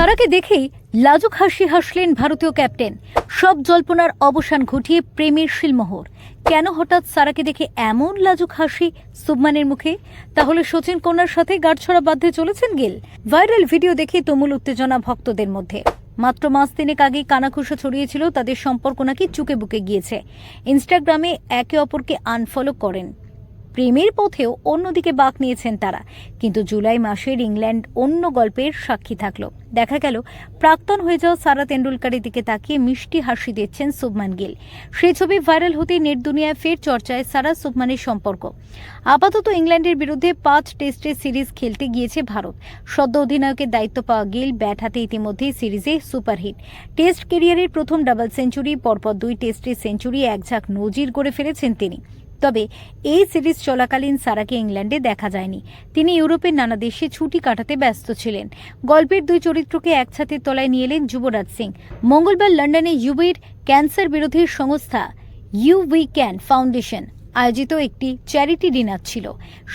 সারাকে দেখেই লাজুক হাসি হাসলেন ভারতীয় ক্যাপ্টেন। সব জল্পনার অবসান ঘটিয়ে প্রেমের শিলমোহর। কেন হঠাৎ সারাকে দেখে এমন লাজুক হাসি শুভমানের মুখে? তাহলে সচিন কন্যার সাথে গাঁটছড়া বাঁধতে চলেছেন গিল। ভাইরাল ভিডিও দেখে তুমুল উত্তেজনা ভক্তদের মধ্যে। মাত্র মাস তিনেক আগেই কানাঘুষো ছড়িয়েছিল তাদের সম্পর্ক নাকি চুকে বুকে গিয়েছে। ইনস্টাগ্রামে একে অপরকে আনফলো করেন। প্রেমের পথেও অন্যদিকে বাঁক নিয়েছেন তারা। কিন্তু জুলাই মাসের ইংল্যান্ড অন্য গল্পের সাক্ষী থাকলো। দেখা গেল প্রাক্তন হয়ে যাওয়া সারা তেন্ডুলকারের দিকে তাকিয়ে মিষ্টি হাসি দিচ্ছেন শুভমান গিল। সেই ছবি ভাইরাল হতেই নেট দুনিয়ায় ফের চর্চায় সারা শুভমানের সম্পর্ক। আপাতত ইংল্যান্ডের বিরুদ্ধে 5 টেস্টের সিরিজ খেলতে গিয়েছে ভারত। সদ্য অধিনায়কের দায়িত্ব পাওয়া গিল ব্যাট হাতে ইতিমধ্যেই সিরিজে সুপারহিট। টেস্ট ক্যারিয়ারের প্রথম ডাবল সেঞ্চুরি, পরপর 2 টেস্টের সেঞ্চুরি, একঝাঁক নজির গড়ে ফেলেছেন তিনি। তবে এই সিরিজ চলাকালীন সারাকে ইংল্যান্ডে দেখা যায়নি। তিনি ইউরোপের নানা দেশে ছুটি কাটাতে ব্যস্ত ছিলেন। গল্পের 2 চরিত্রকে এক ছাদের তলায় নিয়ে এলেন যুবরাজ সিং। মঙ্গলবার লন্ডনে ইউবির ক্যান্সার বিরোধী সংস্থা উই ক্যান ফাউন্ডেশন আয়োজিত একটি চ্যারিটি ডিনার ছিল।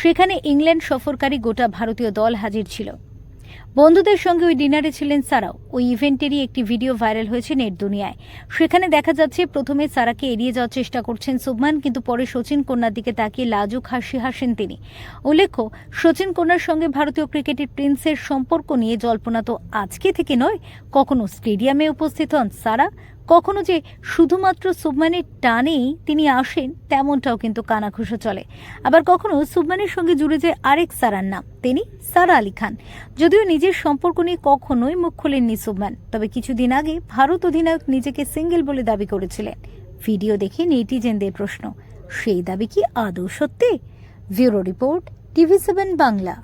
সেখানে ইংল্যান্ড সফরকারী গোটা ভারতীয় দল হাজির ছিল। বন্ধুদের সঙ্গে ওই ডিনারে ছিলেন সারাও। ওই ইভেন্টেরই একটি ভিডিও ভাইরাল হয়েছে নেট দুনিয়ায়। সেখানে দেখা যাচ্ছে প্রথমে সারাকে এড়িয়ে যাওয়ার চেষ্টা করছেন শুভমান, কিন্তু পরে সচিন কন্যার দিকে তাকিয়ে লাজুক হাসি হাসেন তিনি। উল্লেখ্য, সচিন কন্যার সঙ্গে ভারতীয় ক্রিকেটের প্রিন্সের সম্পর্ক নিয়ে জল্পনা তো আজকে থেকে নয়। কখনো স্টেডিয়ামে উপস্থিত হন সারা, কখনো যে শুধুমাত্র শুভমানের টানেই তিনি আসেন তেমনটাও কিন্তু কানাঘুষো চলে। আবার কখনো শুভমানের সঙ্গে জুড়ে যায় আরেক সারার নাম, তিনি সারা আলী খান। যদিও নিজের সম্পর্ক নিয়ে কখনোই মুখ খোলেননি শুভমান, তবে কিছুদিন আগে ভারত অধিনায়ক নিজেকে সিঙ্গেল বলে দাবি করেছিলেন। ভিডিও দেখে নেটিজেনদের প্রশ্ন, সেই দাবি কি আদৌ সত্যি? Bureau report, TV7 Bangla.